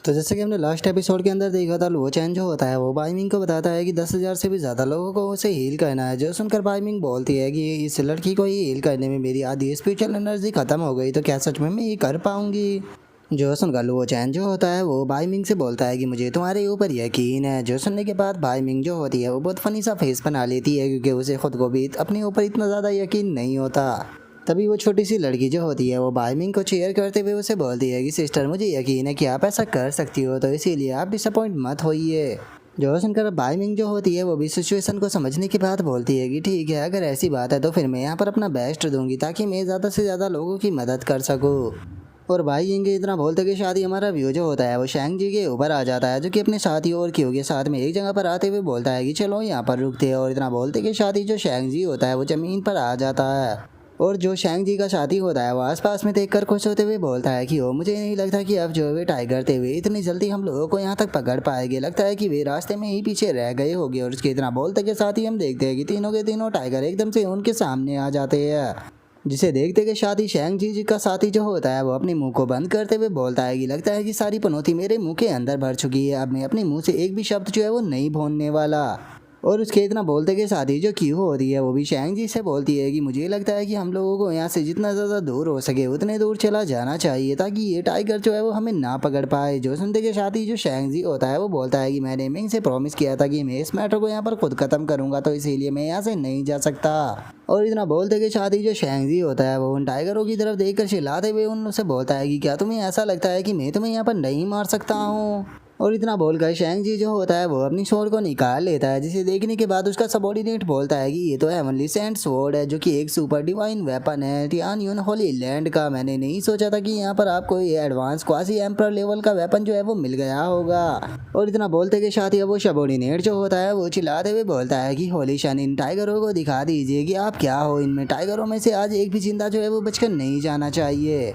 तो जैसे कि हमने लास्ट एपिसोड के अंदर देखा था, लो चैन जो होता है वो बाइमिंग को बताता है कि 10,000 से भी ज़्यादा लोगों को उसे हील करना है। जो सुनकर बाइमिंग बोलती है कि इस लड़की को ही हील करने में मेरी आधी स्पिरिचुअल एनर्जी खत्म हो गई, तो क्या सच में मैं ये कर पाऊंगी। जो सुनकर लो चैन जो होता है वो बाइमिंग से बोलता है कि मुझे तुम्हारे ऊपर यकीन है। जो सुनने के बाद बाइमिंग जो होती है वो बहुत फनी सा फेस बना लेती है, क्योंकि उसे खुद को भी अपने ऊपर इतना ज़्यादा यकीन नहीं होता। तभी वो छोटी सी लड़की जो होती है वो बाइमिंग को चेयर करते हुए उसे बोलती है कि सिस्टर, मुझे यकीन है कि आप ऐसा कर सकती हो, तो इसीलिए आप डिसअपॉइंट मत होइए। जो सुनकर बाइमिंग जो होती है वो भी सिचुएशन को समझने के बाद बोलती है कि ठीक है, अगर ऐसी बात है तो फिर मैं यहाँ पर अपना बेस्ट दूंगी ताकि मैं ज़्यादा से ज़्यादा लोगों की मदद कर सकूँ। और भाई यिंग इतना बोलते कि शादी हमारा व्यू जो होता है वो शैंग जी के ऊपर आ जाता है, जो कि अपने साथियों और क्यू के साथ में एक जगह पर आते हुए बोलता है कि चलो यहाँ पर रुकते हैं। और इतना बोलते कि शादी जो शैंग जी होता है वो ज़मीन पर आ जाता है। और जो शैंग जी का साथी होता है वो आसपास में देखकर खुश होते हुए बोलता है कि ओ, मुझे नहीं लगता कि अब जो वे टाइगर थे वे इतनी जल्दी हम लोगों को यहाँ तक पकड़ पाएंगे, लगता है कि वे रास्ते में ही पीछे रह गए होंगे। और उसके इतना बोलते के साथ ही हम देखते हैं कि तीनों के तीनों टाइगर एकदम से उनके सामने आ जाते हैं, जिसे देखते के साथ ही शैंग जी का साथी जो होता है वो अपने मुंह को बंद करते हुए बोलता है कि लगता है कि सारी पनौती मेरे मुंह के अंदर भर चुकी है, अब मैं अपने मुंह से एक भी शब्द जो है वो नहीं बोलने वाला। और उसके इतना बोलते के साथ ही जो क्यू होती है वो भी शैंग जी से बोलती है कि मुझे लगता है कि हम लोगों को यहाँ से जितना ज़्यादा दूर हो सके उतने दूर चला जाना चाहिए, ताकि ये टाइगर जो है वो हमें ना पकड़ पाए। जो सुनते के साथ ही जो शैंग जी होता है वो बोलता है कि मैंने मिंग से प्रॉमिस किया था कि मैं इस मैटर को यहाँ पर खुद ख़त्म करूँगा, तो इसीलिए मैं यहाँ से नहीं जा सकता। और इतना बोलते के साथ ही जो शैंग जी होता है वो उन टाइगरों की तरफ देखकर चिल्लाते हुए उनसे बोलता है कि क्या तुम्हें ऐसा लगता है कि मैं तुम्हें यहाँ पर नहीं मार सकता हूँ। और इतना बोलकर शैंग जी जो होता है वो अपनी स्वॉर्ड को निकाल लेता है, जिसे देखने के बाद उसका सबऑर्डिनेट बोलता है कि ये तो हेवनली सेंट स्वॉर्ड है, जो कि एक सुपर डिवाइन वेपन है टियानयुन होली लैंड का। मैंने नहीं सोचा था कि यहाँ पर आपको ये एडवांस क्वासी एम्पर लेवल का वेपन जो है वो मिल गया होगा। और इतना बोलते के साथ ही वो सबऑर्डिनेट जो होता है वो चिल्लाते हुए बोलता है कि होली शन, इन टाइगरों को दिखा दीजिए कि आप क्या हो। इनमें टाइगरों में से आज एक भी जिंदा जो है वो बचकर नहीं जाना चाहिए।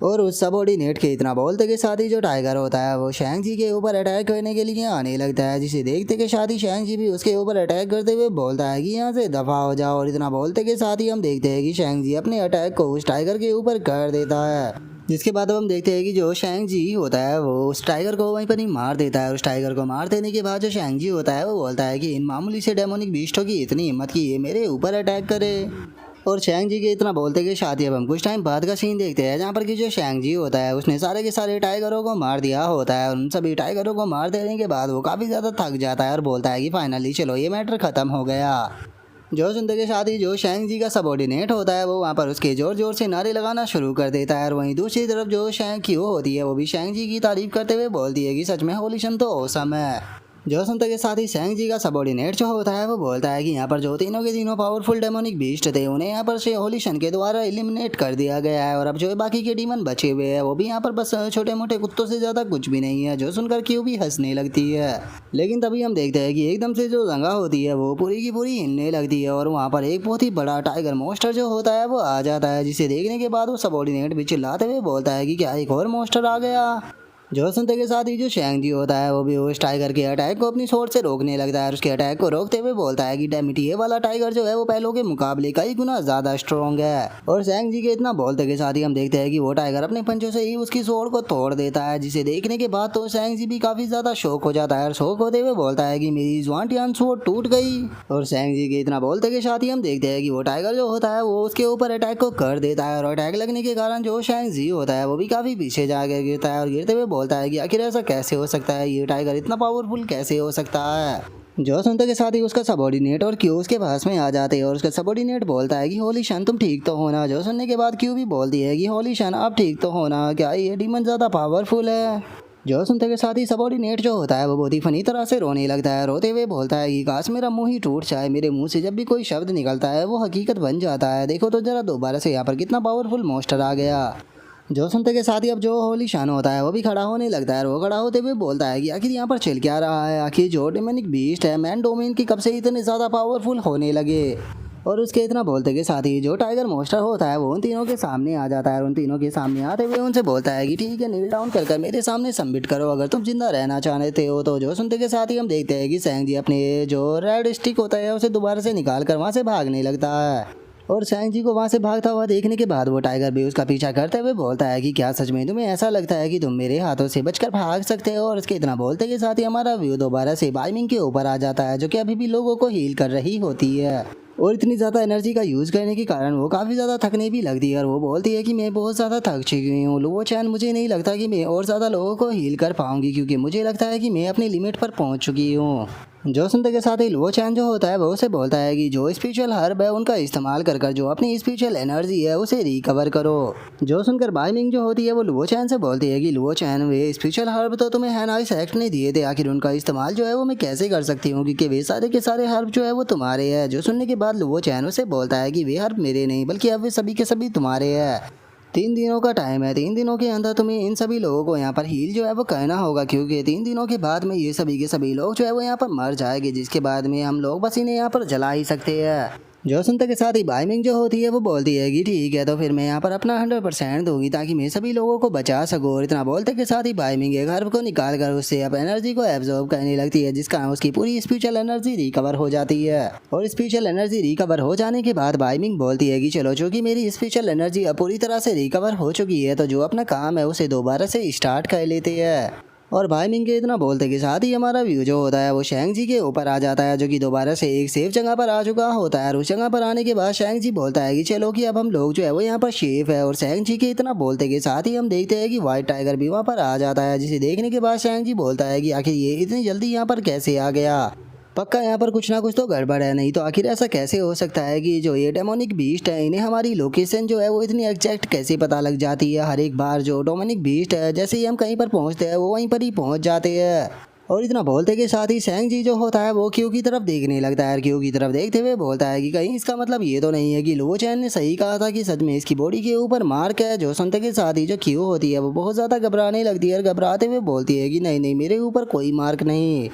और उस सबऑर्डिनेट के इतना बोलते के साथ ही जो टाइगर होता है वो शैंग जी के ऊपर अटैक करने के लिए आने लगता है, जिसे देखते के साथ ही शैंग जी भी उसके ऊपर अटैक करते हुए बोलता है कि यहाँ से दफा हो जाओ। और इतना बोलते के साथ ही हम देखते हैं कि शैंग जी अपने अटैक को उस टाइगर के ऊपर कर देता है, जिसके बाद अब हम देखते हैं कि जो शैंग जी होता है वो उस टाइगर को वहीं पर ही मार देता है। उस टाइगर को मार देने के बाद जो शैंग जी होता है वो बोलता है कि इन मामूली से डेमोनिक बीस्टों की इतनी हिम्मत कि ये मेरे ऊपर अटैक करे। और शैंग जी के इतना बोलते कि शादी अब हम कुछ टाइम बाद का सीन देखते हैं, जहाँ पर कि जो शैंग जी होता है उसने सारे के सारे टाइगरों को मार दिया होता है। उन सभी टाइगरों को मार देने के बाद वो काफ़ी ज़्यादा थक जाता है और बोलता है कि फाइनली चलो ये मैटर ख़त्म हो गया। जो सुनते के साथ ही जो शैंग जी का सबऑर्डिनेट होता है वो वहाँ पर उसके जोर जोर से नारे लगाना शुरू कर देता है। और वहीं दूसरी तरफ जो शैंग की होती है वो भी शैंग जी की तारीफ करते हुए बोलती है कि सच में होली शन तो औसम है। जो सुनते के साथ ही शैंग जी का सबऑर्डिनेट जो होता है वो बोलता है कि यहाँ पर जो तीनों के तीनों पावरफुल डेमोनिक बीस्ट थे उन्हें यहाँ पर से होली शन के द्वारा एलिमिनेट कर दिया गया है, और अब जो बाकी के डीमन बचे हुए हैं वो भी यहाँ पर बस छोटे मोटे कुत्तों से ज़्यादा कुछ भी नहीं है। जो सुनकर क्यों भी हंसने लगती है, लेकिन तभी हम देखते हैं कि एकदम से जो जगह होती है वो पूरी की पूरी हिलने लगती है, और वहाँ पर एक बहुत ही बड़ा टाइगर मोस्टर जो होता है वो आ जाता है, जिसे देखने के बाद वो सबऑर्डिनेट भी चिल्लाते हुए बोलता है कि क्या एक और मोस्टर आ गया। जो सुनते के साथ ही जो शैंग जी होता है वो भी उस टाइगर के अटैक को अपनी सोच से रोकने लगता है, और उसके अटैक को रोकते हुए बोलता है कि डैमिट ये वाला टाइगर जो है वो पहलों के मुकाबले कई गुना ज़्यादा स्ट्रॉन्ग है। और शैंग जी के इतना बोलते के साथ ही हम देखते हैं कि वो टाइगर अपने पंचों से ही उसकी सोड को तोड़ देता है, जिसे देखने के बाद तो शैंग जी भी काफ़ी ज़्यादा शौक हो जाता है, और शौक होते हुए बोलता है कि मेरी ज्वांटियान सोड टूट गई। और शैंग जी के इतना बोलते के साथ ही हम देखते हैं कि वो टाइगर जो होता है वो उसके ऊपर अटैक को कर देता है, और अटैक लगने के कारण जो शैंग जी होता है वो भी काफ़ी पीछे जाकर गिरता है, और गिरते हुए बोलता है कि आखिर ऐसा कैसे हो सकता है, ये टाइगर इतना पावरफुल कैसे हो सकता है। जो सुनते के साथ ही उसका सबऑर्डिनेट और क्यू उसके पास में आ जाते हैं, और उसका सबऑर्डिनेट बोलता है कि होली शन तुम ठीक तो होना। जो सुनने के बाद क्यू भी बोलती है कि होली शन आप ठीक तो होना, क्या ये डीमन ज़्यादा पावरफुल है। जो सुनते के साथ ही सबऑर्डिनेट जो होता है वो बहुत ही फनी तरह से रोने लगता है, रोते हुए बोलता है कि काश मेरा मुंह ही टूट जाए, मेरे मुंह से जब भी कोई शब्द निकलता है वो हकीकत बन जाता है। देखो तो जरा दोबारा से यहाँ पर कितना पावरफुल मोस्टर आ गया। जो सुनते के साथ ही अब जो होली शान होता है वो भी खड़ा होने लगता है, और वो खड़ा होते हुए बोलता है कि आखिर यहाँ पर चल क्या रहा है, आखिर जो डेमोनिक बीस्ट है मैन डोमेन की कब से इतने ज़्यादा पावरफुल होने लगे। और उसके इतना बोलते के साथ ही जो टाइगर मोस्टर होता है वो उन तीनों के सामने आ जाता है, और उन तीनों के सामने आते हुए उनसे बोलता है कि ठीक है, नील डाउन कर मेरे सामने सबमिट करो अगर तुम जिंदा रहना चाहते हो। तो जो सुनते के साथ ही हम देखते हैं कि शैंग जी अपने जो रेड स्टिक होता है उसे दोबारा से निकाल कर वहाँ से भागने लगता है। और सैंग जी को वहाँ से भागता हुआ देखने के बाद वो टाइगर भी उसका पीछा करते हुए बोलता है कि क्या सच में तुम्हें ऐसा लगता है कि तुम मेरे हाथों से बचकर भाग सकते हो। और उसके इतना बोलते के साथ ही हमारा व्यू दोबारा से बाइमिंग के ऊपर आ जाता है, जो कि अभी भी लोगों को हील कर रही होती है। और इतनी ज़्यादा एनर्जी का यूज़ करने के कारण वो काफ़ी ज़्यादा थकने भी लगती है और वो बोलती है कि मैं बहुत ज़्यादा थक चुकी हूँ लुओ चैन, मुझे नहीं लगता कि मैं और ज़्यादा लोगों को हील कर पाऊँगी, क्योंकि मुझे लगता है कि मैं अपनी लिमिट पर पहुँच चुकी हूँ। जो सुनते के साथ ही लुओ चैन जो होता है वो उसे बोलता है कि जो स्पिरिचुअल हर्ब है उनका इस्तेमाल कर कर जो अपनी स्पिरिचुअल एनर्जी है उसे रिकवर करो। जो सुनकर बाइमिंग जो होती है वो लुओ चैन से बोलती है कि लुओ चैन, वे स्पिरिचुअल हर्ब तो तुम्हें हैनाइस एक्ट ने दिए थे, आखिर उनका इस्तेमाल जो है वो मैं कैसे कर सकती हूँ, क्योंकि वे सारे के सारे हर्ब जो है वो तुम्हारे हैं। जो सुनने के बाद लुओ चैन उसे बोलता है कि वे हर्ब मेरे नहीं बल्कि अब वे सभी के सभी तुम्हारे हैं। 3 दिनों का टाइम है, 3 दिनों के अंदर तुम्हें इन सभी लोगों को यहाँ पर हील जो है वो कहना होगा, क्योंकि 3 दिनों के बाद में ये सभी के सभी लोग जो है वो यहाँ पर मर जाएंगे, जिसके बाद में हम लोग बस इन्हें यहाँ पर जला ही सकते हैं। जो सुनते के साथ ही बाइमिंग जो होती है वो बोलती है कि ठीक है, तो फिर मैं यहाँ पर अपना 100% दूंगी ताकि मैं सभी लोगों को बचा सकूँ। और इतना बोलते के साथ ही बाइमिंग एक हर्ब को निकाल कर उससे अब एनर्जी को एब्जॉर्ब करने लगती है, जिसका उसकी पूरी स्पिरिचुअल एनर्जी रिकवर हो जाती है। और स्पिरिचुअल एनर्जी रिकवर हो जाने के बाद बाइमिंग बोलती है कि चलो, चूँकि मेरी स्पिरिचुअल एनर्जी अब पूरी तरह से रिकवर हो चुकी है, तो जो अपना काम है उसे दोबारा से स्टार्ट कर लेते हैं। और बाइमिंग के इतना बोलते के साथ ही हमारा व्यू जो होता है वो शैंग जी के ऊपर आ जाता है, जो कि दोबारा से एक सेफ जगह पर आ चुका होता है। और उस जगह पर आने के बाद शैंग जी बोलता है कि चलो कि अब हम लोग जो है वो यहाँ पर सेफ है। और शैंग जी के इतना बोलते के साथ ही हम देखते हैं कि व्हाइट टाइगर भी वहाँ पर आ जाता है, जिसे देखने के बाद शैंग जी बोलता है कि आखिर ये इतनी जल्दी यहाँ पर कैसे आ गया, पक्का यहाँ पर कुछ ना कुछ तो गड़बड़ है, नहीं तो आखिर ऐसा कैसे हो सकता है कि जो ये डेमोनिक बीस्ट है इन्हें हमारी लोकेशन जो है वो इतनी एग्जैक्ट कैसे पता लग जाती है। हर एक बार जो डेमोनिक बीस्ट है जैसे ही हम कहीं पर पहुँचते हैं वो वहीं पर ही पहुँच जाते हैं। और इतना बोलते के साथ ही सैंग जी जो होता है वो क्यू की तरफ देखने लगता है, और क्यू की तरफ देखते हुए बोलता है कि कहीं इसका मतलब ये तो नहीं है कि लुओ चैन ने सही कहा था कि सच में इसकी बॉडी के ऊपर मार्क है। जो सुनते के साथ ही जो क्यू होती है वो बहुत ज़्यादा घबराने लगती है और घबराते हुए बोलती है कि नहीं नहीं, मेरे ऊपर कोई मार्क नहीं।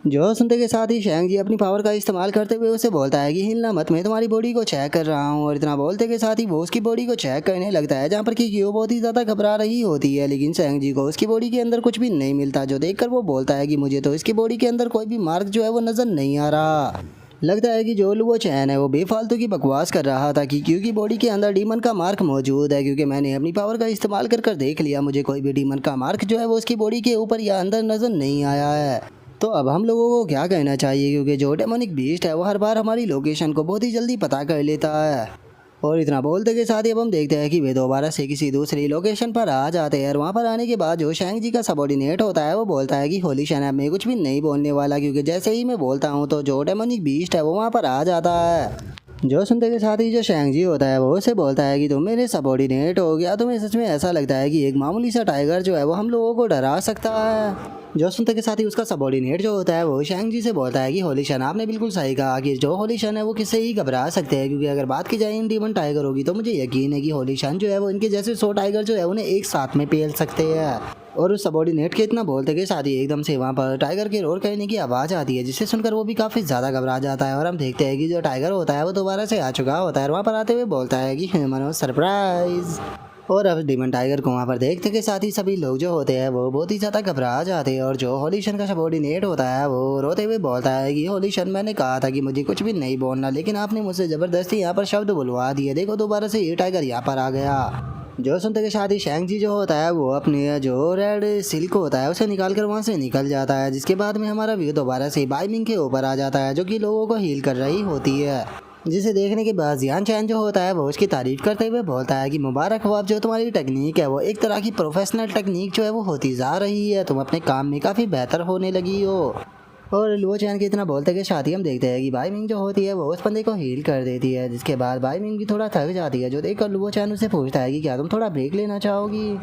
जो सुनते के साथ ही शैंग जी अपनी पावर का इस्तेमाल करते हुए उसे बोलता है कि हिलना मत, मैं तुम्हारी बॉडी को चेक कर रहा हूँ। और इतना बोलते के साथ ही वो उसकी बॉडी को चेक करने लगता है, जहाँ पर कि क्यू बहुत ही ज़्यादा घबरा रही होती है, लेकिन शैंग जी को उसकी बॉडी के अंदर कुछ भी नहीं मिलता। जो देखकर वो बोलता है कि मुझे तो इसकी बॉडी के अंदर कोई भी मार्क जो है वो नज़र नहीं आ रहा। लगता है कि जो लुओ चैन है वो बेफालतू की बकवास कर रहा था कि क्योंकि बॉडी के अंदर डीमन का मार्क मौजूद है, क्योंकि मैंने अपनी पावर का इस्तेमाल कर कर देख लिया, मुझे कोई भी डीमन का मार्क जो है वो उसकी बॉडी के ऊपर या अंदर नज़र नहीं आया है। तो अब हम लोगों को क्या कहना चाहिए, क्योंकि जो डेमोनिक बीस्ट है वो हर बार हमारी लोकेशन को बहुत ही जल्दी पता कर लेता है। और इतना बोलते के साथ ही अब हम देखते हैं कि वे दोबारा से किसी दूसरी लोकेशन पर आ जाते हैं। और वहाँ पर आने के बाद जो शैंग जी का सबॉर्डिनेट होता है वो बोलता है कि होली शैन, मैं कुछ भी नहीं बोलने वाला, क्योंकि जैसे ही मैं बोलता हूँ तो जो डेमोनिक बीस्ट है वो वहाँ पर आ जाता है। जो सुनते के साथ ही जो शैंग जी होता है वो उसे बोलता है कि तुम मेरे सबॉर्डिनेट हो गया, तुम्हें सच में ऐसा लगता है कि एक मामूली सा टाइगर जो है वो हम लोगों को डरा सकता है। जो सुनते के साथ ही उसका सबॉर्डिनेट जो होता है वो शैंग जी से बोलता है कि होली शन, आपने बिल्कुल सही कहा कि जो होली शन है वो किससे ही घबरा सकते हैं, क्योंकि अगर बात की जाए इन डीमन टाइगर होगी तो मुझे यकीन है कि होली शन जो है वो इनके जैसे 100 टाइगर जो है उन्हें एक साथ में पेल सकते हैं। और उस सबॉर्डिनेट के इतना बोलते के साथ ही एकदम से वहाँ पर टाइगर के रोर करने की आवाज़ आती है, जिसे सुनकर वो भी काफ़ी ज़्यादा घबरा जाता है। और हम देखते हैं कि जो टाइगर होता है वो दोबारा से आ चुका होता है, वहाँ पर आते हुए बोलता है कि मनो सरप्राइज। और अब डीमन टाइगर को वहाँ पर देखते के साथ ही सभी लोग जो होते हैं वो बहुत ही ज़्यादा घबरा जाते हैं। और जो होली शन का सबॉर्डिनेट होता है वो रोते हुए बोलता है कि होली शन, मैंने कहा था कि मुझे कुछ भी नहीं बोलना, लेकिन आपने मुझसे ज़बरदस्ती यहाँ पर शब्द बुलवा दिए, देखो दोबारा से ये टाइगर यहाँ पर आ गया। जो सुनते के साथ ही शैंग जी जो होता है वो अपने जो रेड सिल्क होता है उसे निकाल कर वहाँ से निकल जाता है, जिसके बाद में हमारा व्यू दोबारा से बाइमिंग के ऊपर आ जाता है, जो कि लोगों को हील कर रही होती है। जिसे देखने के बाद जियान चैन जो होता है वो उसकी तारीफ करते हुए बोलता है कि मुबारक हो, अब जो तुम्हारी टेक्निक है वो एक तरह की प्रोफेशनल टेक्निक जो है वो होती जा रही है, तुम अपने काम में काफ़ी बेहतर होने लगी हो। और लुओ चैन के इतना बोलते के साथ ही हम देखते हैं कि बाइमिंग जो होती है वो उस बंदे को हील कर देती है, जिसके बाद बाइमिंग भी थोड़ा थक जाती है। जो देखकर लुओ चैन उसे पूछता है कि क्या तुम थोड़ा ब्रेक लेना चाहोगी।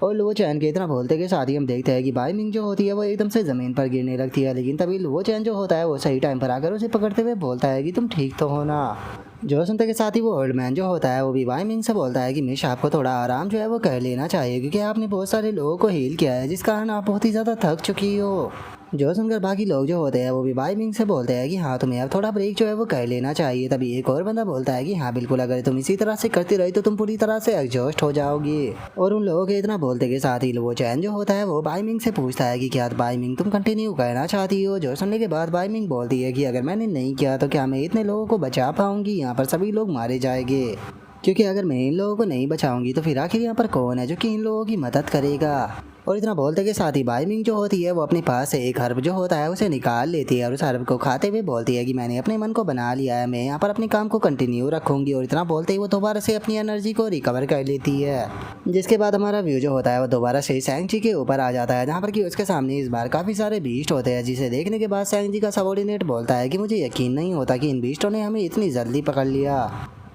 और लुओ चैन के इतना बोलते के साथ ही हम देखते हैं कि बाइमिंग जो होती है वो एकदम से ज़मीन पर गिरने लगती है, लेकिन तभी लुओ चैन जो होता है वो सही टाइम पर आकर उसे पकड़ते हुए बोलता है कि तुम ठीक तो हो ना। जो सुनते के साथ ही वो ओल्ड मैन जो होता है वो भी बाइमिंग से बोलता है कि मिश, आपको थोड़ा आराम जो है वो कर लेना चाहिए, क्योंकि आपने बहुत सारे लोगों को हील किया है, जिस कारण आप बहुत ही ज़्यादा थक चुकी हो। जो सुनकर बाकी लोग जो होते हैं वो भी बाई मिंग से बोलते हैं कि हाँ तुम्हें अब थोड़ा ब्रेक जो है वो कर लेना चाहिए। तभी एक और बंदा बोलता है कि हाँ बिल्कुल, अगर तुम इसी तरह से करती रही तो तुम पूरी तरह से एग्जॉस्ट हो जाओगी। और उन लोगों के इतना बोलते के साथ ही वो चैन जो होता है वो बाई मिंग से पूछता है कि क्या बाई मिंग तुम कंटिन्यू करना चाहती हो। जो सुनने के बाद बाई मिंग बोलती है कि अगर मैंने नहीं किया तो क्या मैं इतने लोगों को बचा पाऊंगी, यहाँ पर सभी लोग मारे जाएंगे। क्योंकि अगर मैं इन लोगों को नहीं बचाऊंगी तो फिर आखिर यहाँ पर कौन है जो कि इन लोगों की मदद करेगा। और इतना बोलते के साथ ही बाई मिंग जो होती है वो अपने पास से एक हर्ब जो होता है उसे निकाल लेती है और उस हर्ब को खाते हुए बोलती है कि मैंने अपने मन को बना लिया है, मैं यहाँ पर अपने काम को कंटिन्यू रखूंगी। और इतना बोलते ही वो दोबारा से अपनी एनर्जी को रिकवर कर लेती है। जिसके बाद हमारा व्यू जो होता है वो दोबारा से शैंग-ची के ऊपर आ जाता है, जहाँ पर कि उसके सामने इस बार काफ़ी सारे बीस्ट होते हैं। जिसे देखने के बाद शैंग-ची का सबॉर्डिनेट बोलता है कि मुझे यकीन नहीं होता कि इन बीस्टों ने हमें इतनी जल्दी पकड़ लिया।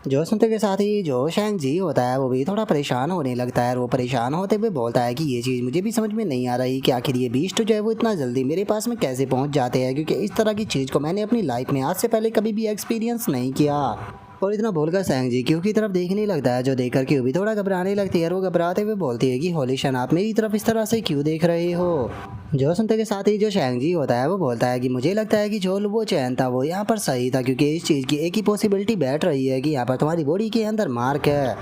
जो सुनते के साथ ही जो शैंग-जी होता है वो भी थोड़ा परेशान होने लगता है और वो परेशान होते हुए बोलता है कि ये चीज़ मुझे भी समझ में नहीं आ रही कि आखिर ये बीस्ट जो है वो इतना जल्दी मेरे पास में कैसे पहुंच जाते हैं, क्योंकि इस तरह की चीज़ को मैंने अपनी लाइफ में आज से पहले कभी भी एक्सपीरियंस नहीं किया। और इतना बोलकर शैंग-जी क्यू की तरफ देखने लगता है, जो देखकर क्यू भी थोड़ा घबराने लगती है और वो घबराते हुए बोलती है कि होली शन आप मेरी तरफ इस तरह से क्यों देख रहे हो। जो सुनते के साथ ही जो शैंग-जी होता है वो बोलता है कि मुझे लगता है कि जो वो चैन था वो यहाँ पर सही था, क्योंकि इस चीज़ की एक ही पॉसिबिलिटी बैठ रही है कि यहाँ पर तुम्हारी बॉडी के अंदर मार्क है।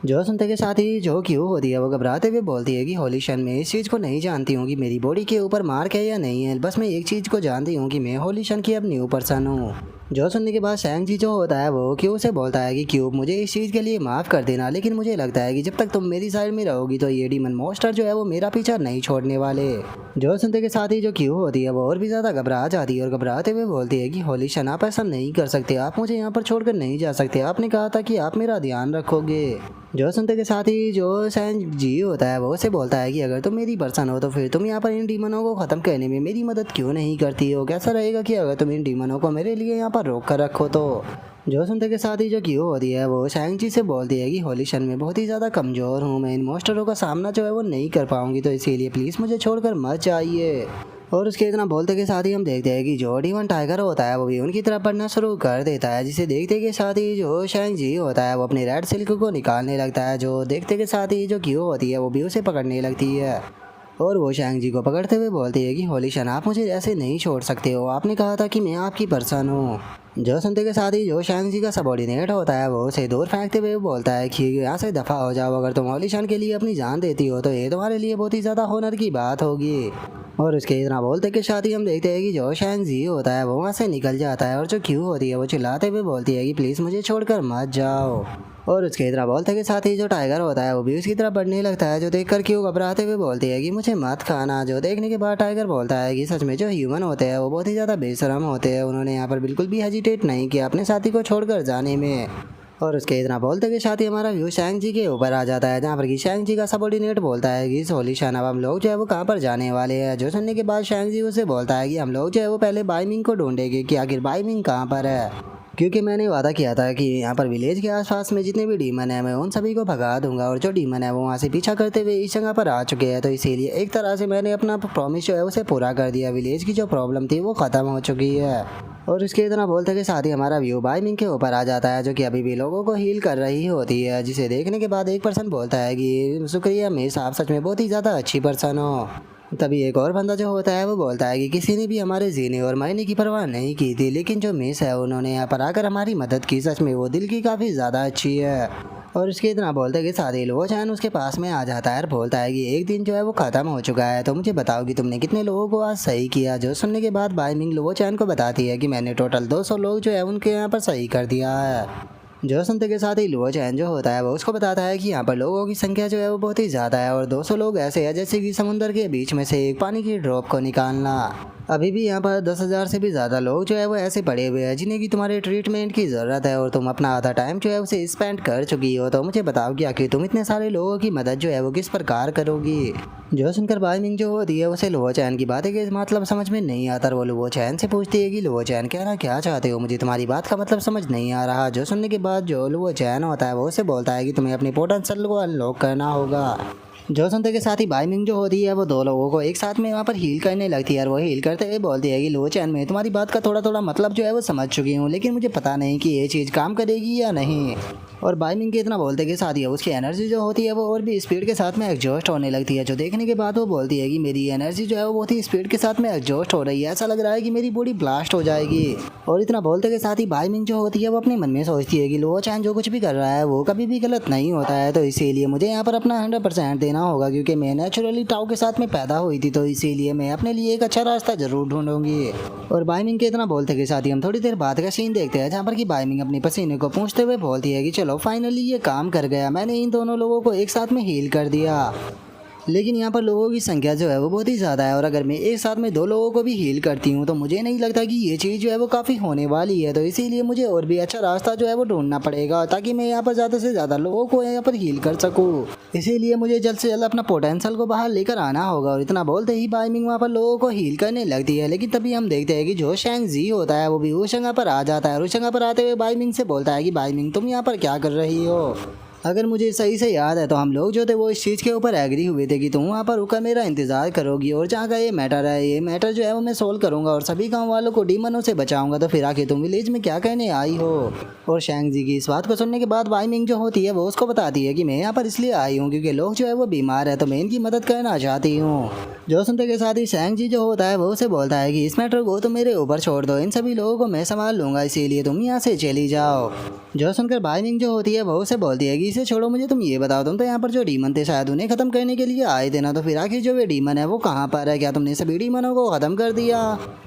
जो सुनते के साथ ही जो क्यू होती है वो घबराते हुए बोलती है कि होली शन मैं इस चीज़ को नहीं जानती हूँ कि मेरी बॉडी के ऊपर मार्क है या नहीं है, बस मैं एक चीज़ को जानती हूँ कि मैं होली शन की अब न्यू पर्सन हूँ। जो सुनने के बाद शैंग-जी जो होता है वो क्यू से बोलता है कि क्यूब मुझे इस चीज़ के लिए माफ़ कर देना, लेकिन मुझे लगता है कि जब तक तुम मेरी साइड में रहोगी तो ये डीमन मॉन्स्टर जो है वो मेरा पीछा नहीं छोड़ने वाले। जो सुनते के साथ ही जो क्यू होती है वो और भी ज़्यादा घबरा जाती है और घबराते हुए बोलती है कि होली शन आप ऐसा नहीं कर सकते, आप मुझे यहाँ पर छोड़कर नहीं जा सकते, आपने कहा था कि आप मेरा ध्यान रखोगे। जो सुनते के साथ ही जो शैंग-जी होता है वो उसे बोलता है कि अगर तुम मेरी पर्सन हो तो फिर तुम यहाँ पर इन डीमनों को ख़त्म करने में मेरी मदद क्यों नहीं करती हो। कैसा रहेगा कि अगर तुम इन डीमनों को मेरे लिए यहाँ पर रोक कर रखो तो। जो सुनते के साथ ही जो क्यू होती है वो शैंग-जी से बोलती है कि होली शन में बहुत ही ज़्यादा कमज़ोर हूँ, मैं इन मॉन्स्टरों का सामना जो है वो नहीं कर पाऊँगी, तो इसीलिए प्लीज़ मुझे छोड़कर मत जाइए। और उसके इतना बोलते के साथ ही हम देखते हैं कि जो डीमन टाइगर होता है वो भी उनकी तरफ बढ़ना शुरू कर देता है, जिसे देखते के साथ ही जो शैंग-जी होता है वो अपने रेड सिल्क को निकालने लगता है। जो देखते के साथ ही जो क्यू होती है वो भी उसे पकड़ने लगती है और वो शैंग-जी को पकड़ते हुए बोलती है कि होली शन आप मुझे ऐसे नहीं छोड़ सकते हो, आपने कहा था कि मैं आपकी पर्सन हूँ। जो सुनते के साथ ही जो शैंग-जी का सबॉर्डिनेट होता है वो उसे दूर फेंकते हुए बोलता है कि यहाँ से दफ़ा हो जाओ, अगर तुम होली शन के लिए अपनी जान देती हो तो ये तुम्हारे लिए बहुत ही ज़्यादा होनर की बात होगी। और उसके इतना बोलते के साथ ही हम देखते हैं कि जो शैंग-जी होता है वो वहाँ से निकल जाता है और जो क्यू होती है वो चिल्लाते हुए बोलती है कि प्लीज़ मुझे छोड़कर मत जाओ। और उसके इतना बोलते के साथ ही जो टाइगर होता है वो भी उसकी तरफ बढ़ने लगता है, जो देखकर क्यू घबराते हुए बोलती है कि मुझे मत खाना। जो देखने के बाद टाइगर बोलता है कि सच में जो ह्यूमन होते हैं वो बहुत ही ज़्यादा बेशरम होते हैं, उन्होंने यहाँ पर बिल्कुल भी हेजिटेट नहीं किया अपने साथी को छोड़कर जाने में। और उसके इतना बोलते के साथ ही हमारा व्यू शैंग-जी के ऊपर आ जाता है, जहाँ पर कि शैंग-जी का सबॉर्डिनेट बोलता है कि होली शन अब हम लोग जो है वो कहाँ पर जाने वाले हैं। जो सुनने के बाद शैंग-जी उसे बोलता है कि हम लोग जो है वो पहले बाई मिंग को ढूंढेंगे कि आखिर बाई मिंग कहाँ पर है, क्योंकि मैंने वादा किया था कि यहाँ पर विलेज के आसपास में जितने भी डीमन है मैं उन सभी को भगा दूंगा, और जो डीमन है वो वहाँ से पीछा करते हुए इस जगह पर आ चुके हैं, तो इसीलिए एक तरह से मैंने अपना प्रॉमिस जो है उसे पूरा कर दिया, विलेज की जो प्रॉब्लम थी वो ख़त्म हो चुकी है। और इसके इतना बोलते के साथ ही हमारा व्यू बाई मिंग के ऊपर आ जाता है, जो कि अभी भी लोगों को हील कर रही होती है, जिसे देखने के बाद एक पर्सन बोलता है कि शुक्रिया मिस, आप सच में बहुत ही ज़्यादा अच्छी पर्सन हो। तभी एक और बंदा जो होता है वो बोलता है कि किसी ने भी हमारे जीने और मरने की परवाह नहीं की थी, लेकिन जो मिस है उन्होंने यहाँ पर आकर हमारी मदद की, सच में वो दिल की काफ़ी ज़्यादा अच्छी है। और इसके इतना बोलते कि साथ ही लो चैन उसके पास में आ जाता है और बोलता है कि एक दिन जो है वो ख़त्म हो चुका है, तो मुझे बताओ कि तुमने कितने लोगों को आज सही किया। जो सुनने के बाद बाई मिंग लो चैन को बताती है कि मैंने टोटल 200 लोग जो है उनके यहाँ पर सही कर दिया है। जो सुनते के साथ ही लुओ चैन जो होता है वो उसको बताता है कि यहाँ पर लोगों की संख्या जो है वो बहुत ही ज़्यादा है और 200 लोग ऐसे हैं जैसे कि समुंदर के बीच में से एक पानी की ड्रॉप को निकालना। अभी भी यहाँ पर 10,000 से भी ज़्यादा लोग जो है वो ऐसे पड़े हुए हैं जिन्हें कि तुम्हारे ट्रीटमेंट की ज़रूरत है, और तुम अपना आधा टाइम जो है उसे स्पेंड कर चुकी हो, तो मुझे बताओ कि आखिर तुम इतने सारे लोगों की मदद जो है वो किस प्रकार करोगी। जो सुनकर बाई मिंग जो होती है उसे लुओ चैन की बातें के मतलब समझ में नहीं आता, वो लुओ चैन से पूछती है कि लुओ चैन कहना क्या चाहते हो, मुझे तुम्हारी बात का मतलब समझ नहीं आ रहा। जो सुनने के बाद जो लुओ चैन होता है वो उसे बोलता है कि तुम्हें अपनी पोटेंशियल को अनलॉक करना होगा। जो सुनते के साथ ही बाइमिंग जो होती है वो दो लोगों को एक साथ में वहाँ पर हील करने लगती है और वो हील करते हुए बोलती है कि लो चैन, मैं तुम्हारी बात का थोड़ा थोड़ा मतलब जो है वो समझ चुकी हूँ, लेकिन मुझे पता नहीं कि ये चीज़ काम करेगी या नहीं। और बाइमिंग के इतना बोलते के साथ ही उसकी एनर्जी जो होती है वो और भी स्पीड के साथ में एग्जॉस्ट होने लगती है, जो देखने के बाद वो बोलती है कि मेरी एनर्जी जो है वो बहुत ही स्पीड के साथ में एग्जॉस्ट हो रही है, ऐसा लग रहा है कि मेरी बॉडी ब्लास्ट हो जाएगी। और इतना बोलते के साथ ही बाइमिंग जो होती है वो अपने मन में सोचती है कि लो चैन जो कुछ भी कर रहा है वो कभी भी गलत नहीं होता है, तो इसीलिए मुझे यहाँ पर अपना 100% देना होगा, क्योंकि मैं नेचुरली टाओ के साथ में पैदा हुई थी, तो इसीलिए मैं अपने लिए एक अच्छा रास्ता जरूर ढूंढूंगी। और बाइमिंग के इतना बोलते के साथ ही हम थोड़ी देर बाद का सीन देखते हैं, जहाँ पर कि बाइमिंग अपनी पसीने को पूंछते हुए बोलती है कि चलो फाइनली ये काम कर गया, मैंने इन दोनों लोगों को एक साथ में हील कर दिया। लेकिन यहाँ पर लोगों की संख्या जो है वो बहुत ही ज़्यादा है, और अगर मैं एक साथ में दो लोगों को भी हील करती हूँ तो मुझे नहीं लगता कि ये चीज़ जो है वो काफ़ी होने वाली है, तो इसीलिए मुझे और भी अच्छा रास्ता जो है वो ढूंढना पड़ेगा, ताकि मैं यहाँ पर ज़्यादा से ज़्यादा लोगों को यहाँ पर हील कर सकूँ। इसीलिए मुझे जल्द से जल्द अपना पोटेंशियल को बाहर लेकर आना होगा। और इतना बोलते ही बाइमिंग वहाँ पर लोगों को हील करने लगती है, लेकिन तभी हम देखते हैं कि जो शैंग जी होता है वो भी उस जगह पर आ जाता है, और उस जगह पर आते हुए बाइमिंग से बोलता है कि बाइमिंग तुम यहाँ पर क्या कर रही हो। अगर मुझे सही से याद है तो हम लोग जो थे वो इस चीज़ के ऊपर एग्री हुए थे कि तुम वहाँ पर रुककर मेरा इंतज़ार करोगी, और जहाँ का ये मैटर जो है वो मैं सोल्व करूँगा और सभी गांव वालों को डीमनों से बचाऊंगा, तो फिर आखिर तुम विलेज में क्या कहने आई हो। और शैंग जी की इस बात को सुनने के बाद बाइमिंग जो होती है वो उसको बताती है कि मैं यहाँ पर इसलिए आई हूँ क्योंकि लोग जो है वो बीमार है, तो मैं इनकी मदद करना चाहती हूँ। जो सुनते के साथ ही शैंग जी जो होता है वो उसे बोलता है कि इस मैटर को तो मेरे ऊपर छोड़ दो, इन सभी लोगों को मैं संभाल लूँगा, इसीलिए तुम यहाँ से चली जाओ। जो सुनकर बाइमिंग जो होती है वो उसे बोलती है कि इसे छोड़ो, मुझे तुम ये बताओ, तुम तो यहाँ पर जो डीमन थे शायद उन्हें खत्म करने के लिए आए थे ना, तो फिर आखिर जो वे डीमन है वो कहाँ पर है, क्या तुमने सभी डीमनों को खत्म कर दिया।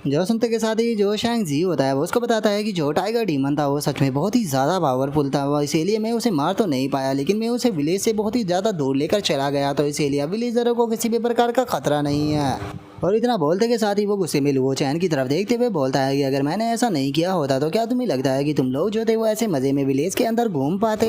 जो सुनते के साथ ही जो शैंग जी होता है वो उसको बताता है कि जो टाइगर डीमन था वो सच में बहुत ही ज़्यादा पावरफुल था, वो इसीलिए मैं उसे मार तो नहीं पाया, लेकिन मैं उसे विलेज से बहुत ही ज़्यादा दूर लेकर चला गया, तो इसीलिए विलेजरों को किसी भी प्रकार का खतरा नहीं है। और इतना बोलते के साथ ही वो गुस्से में लुओ चैन की तरफ देखते हुए बोलता है कि अगर मैंने ऐसा नहीं किया होता तो क्या तुम्हें लगता है कि तुम लोग जो थे वो ऐसे मजे में विलेज के अंदर घूम पाते।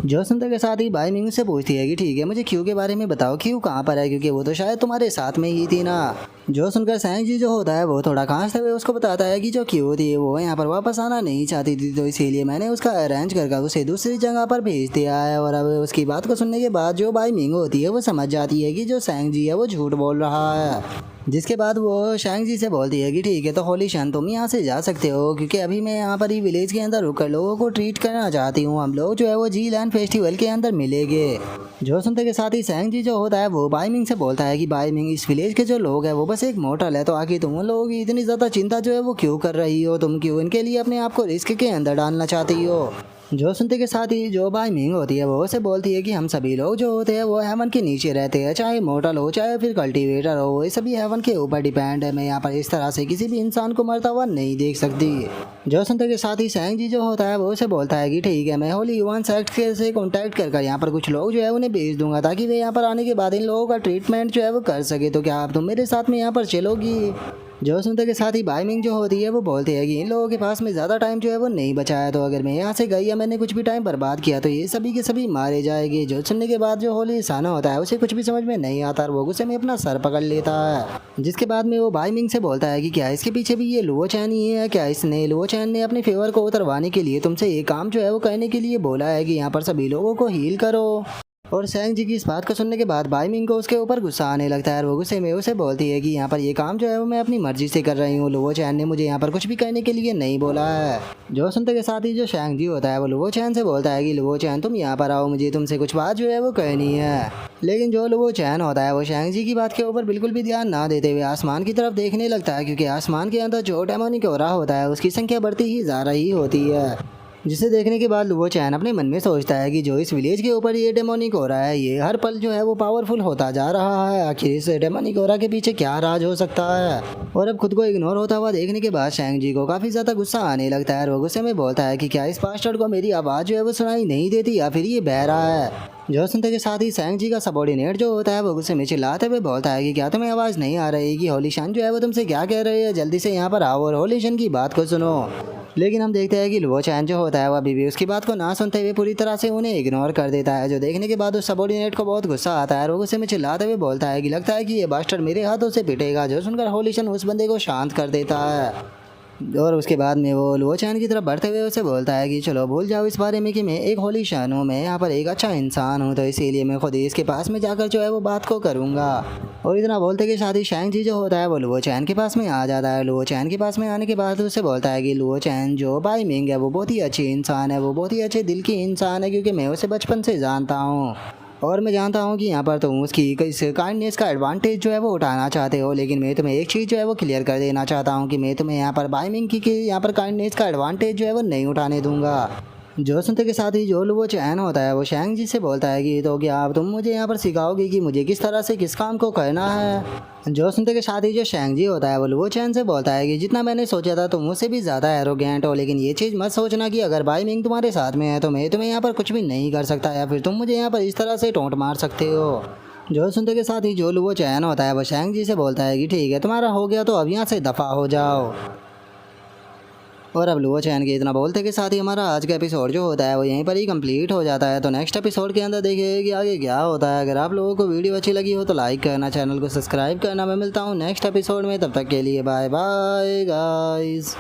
जो सुनते के साथ ही बाइमिंग से पूछती है कि ठीक है, मुझे क्यू के बारे में बताओ, क्यू कहाँ पर है, क्योंकि वो तो शायद तुम्हारे साथ में ही थी ना। जो सुनकर शैंग जी जो होता है वो थोड़ा खांसते हुए उसको बताता है कि जो क्यू थी वो यहाँ पर वापस आना नहीं चाहती थी, तो इसीलिए मैंने उसका अरेंज करके उसे दूसरी जगह पर भेज दिया है। और अब उसकी बात को सुनने के बाद जो बाइमिंग होती है वो समझ जाती है कि जो शैंग जी है वो झूठ बोल रहा है। जिसके बाद वो शैंग जी से बोलती है कि ठीक है, तो होली शन तुम यहाँ से जा सकते हो, क्योंकि अभी मैं यहाँ पर ही विलेज के अंदर रुककर लोगों को ट्रीट करना चाहती हूँ, हम लोग जो है वो जी लैंड फेस्टिवल के अंदर मिलेंगे। जो सुनते के साथ ही शैंग जी जो होता है वो बाइमिंग से बोलता है कि बाइमिंग, इस विलेज के जो लोग हैं वो बस एक मोटल है, तो आखिर तुम उन लोगों की इतनी ज़्यादा चिंता जो है वो क्यों कर रही हो, तुम क्यों इनके लिए अपने आप को रिस्क के अंदर डालना चाहती हो। जो सुनते के साथ ही जो बाइमिंग होती है वो उसे बोलती है कि हम सभी लोग जो होते हैं वो हेवन के नीचे रहते हैं, चाहे मोटल हो चाहे फिर कल्टीवेटर हो, ये सभी हेवन के ऊपर डिपेंड है, मैं यहाँ पर इस तरह से किसी भी इंसान को मरता हुआ नहीं देख सकती। जो सुनते के साथ ही शैंग जी जो होता है वो उसे बोलता है कि ठीक है, मैं होली वन सेक्ट के से कॉन्टैक्ट कर यहाँ पर कुछ लोग जो है उन्हें भेज दूंगा, ताकि वे यहाँ पर आने के बाद इन लोगों का ट्रीटमेंट जो है वो कर सके, तो क्या आप तुम मेरे साथ में यहाँ पर चलोगी। जो सुनते के साथ ही बाइमिंग जो होती है वो बोलती है कि इन लोगों के पास में ज़्यादा टाइम जो है वो नहीं बचा है, तो अगर मैं यहाँ से गई या मैंने कुछ भी टाइम बर्बाद किया तो ये सभी के सभी मारे जाएंगे। जो सुनने के बाद जो होली साना होता है उसे कुछ भी समझ में नहीं आता और वो गुस्से में अपना सर पकड़ लेता है। जिसके बाद में वो बाइमिंग से बोलता है कि क्या इसके पीछे भी ये लुओ चैन ही है, क्या इसने लुओ चैन ने अपने फेवर को उतरवाने के लिए तुमसे ये काम जो है वो करने के लिए बोला है कि यहाँ पर सभी लोगों को हील करो। और शैंग जी की इस बात को सुनने के बाद बाइमिंग को उसके ऊपर गुस्सा आने लगता है, और वो गुस्से में उसे बोलती है कि यहाँ पर ये काम जो है वो मैं अपनी मर्जी से कर रही हूँ, लुओ चैन ने मुझे यहाँ पर कुछ भी करने के लिए नहीं बोला है। जो सुनते के साथ ही जो शैंग जी होता है वो लुओ चैन से बोलता है कि लुओ चैन तुम यहाँ पर आओ, मुझे तुमसे कुछ बात जो है वो कहनी है। लेकिन जो लुओ चैन होता है वो शैंग जी की बात के ऊपर बिल्कुल भी ध्यान ना देते हुए आसमान की तरफ देखने लगता है, क्योंकि आसमान के अंदर जो डेमोनिक ऑरा होता है उसकी संख्या बढ़ती ही जा रही होती है। जिसे देखने के बाद लुओ चैन अपने मन में सोचता है कि जो इस विलेज के ऊपर ये डेमोनिक हो रहा है ये हर पल जो है वो पावरफुल होता जा रहा है, आखिर इस डेमोनिक ओरा के पीछे क्या राज हो सकता है। और अब खुद को इग्नोर होता हुआ देखने के बाद शैंग जी को काफ़ी ज़्यादा गुस्सा आने लगता है, और वो गुस्से में बोलता है कि क्या इस बास्टर्ड को मेरी आवाज़ जो है वो सुनाई नहीं देती या फिर ये बह रहा है। जो सुनते के साथ ही शैंग जी का सबॉर्डिनेट जो होता है वो गुस्से में चिल्लाते हुए बोलता है कि क्या तुम्हें आवाज़ नहीं आ रही कि होली शन जो है वो तुमसे क्या कह रही है, जल्दी से यहाँ पर आओ और होली शन की बात को सुनो। लेकिन हम देखते हैं कि लुओ चैन जो होता है वो अभी भी उसकी बात को ना सुनते हुए पूरी तरह से उन्हें इग्नोर कर देता है। जो देखने के बाद उस सबॉर्डिनेट को बहुत गुस्सा आता है और वो गुस्से में चिल्लाते हुए बोलता है कि लगता है कि ये बास्टर्ड मेरे हाथों से पिटेगा। जो सुनकर होली शन उस बंदे को शांत कर देता है। और उसके बाद में वो लुओ चैन की तरफ बढ़ते हुए उसे बोलता है कि चलो भूल जाओ इस बारे में कि मैं एक होली शान हूँ, मैं यहाँ पर एक अच्छा इंसान हूँ, तो इसीलिए मैं खुद ही इसके पास में जाकर जो है वो बात को करूँगा। और इतना बोलते कि साथ ही शैंग जी जो होता है वो लुओ चैन के पास में आ जाता है। लुओ चैन के पास में आने के बाद उसे बोलता है कि लुओ चैन जो बाई मिंग है वो बहुत ही अच्छी इंसान है, वो बहुत ही अच्छे दिल की इंसान है, क्योंकि मैं उसे बचपन से जानता हूँ और मैं जानता हूँ कि यहाँ पर तुम उसकी इस काइंडनेस का एडवांटेज जो है वो उठाना चाहते हो, लेकिन मैं तुम्हें एक चीज़ जो है वो क्लियर कर देना चाहता हूँ कि मैं तुम्हें यहाँ पर बाइमिंग की यहाँ पर काइंडनेस का एडवांटेज जो है वो नहीं उठाने दूंगा। जो सुनते के साथ ही जो वो चैन होता है वो शैंग जी से बोलता है कि तो क्या आप तुम मुझे यहाँ पर सिखाओगे कि मुझे किस तरह से किस काम को करना है। जो सुनते के साथ ही जो शैंग जी होता है वो चैन से बोलता है कि जितना मैंने सोचा था तुम मुझसे भी ज़्यादा एरोगेंट हो, लेकिन ये चीज़ मत सोचना कि अगर बाई मिंग तुम्हारे साथ में है तो मैं तुम्हें यहाँ पर कुछ भी नहीं कर सकता या फिर तुम मुझे यहाँ पर इस तरह से टोंट मार सकते हो। जो सुनते के साथ ही जो वो चैन होता है वो शैंग जी से बोलता है कि ठीक है तुम्हारा हो गया तो अब यहाँ से दफ़ा हो जाओ। और अब लुओ चैन के इतना बोलते के साथ ही हमारा आज का एपिसोड जो होता है वो यहीं पर ही कंप्लीट हो जाता है। तो नेक्स्ट एपिसोड के अंदर देखिए कि आगे क्या होता है। अगर आप लोगों को वीडियो अच्छी लगी हो तो लाइक करना, चैनल को सब्सक्राइब करना। मैं मिलता हूँ नेक्स्ट एपिसोड में, तब तक के लिए बाय बाय गाइस।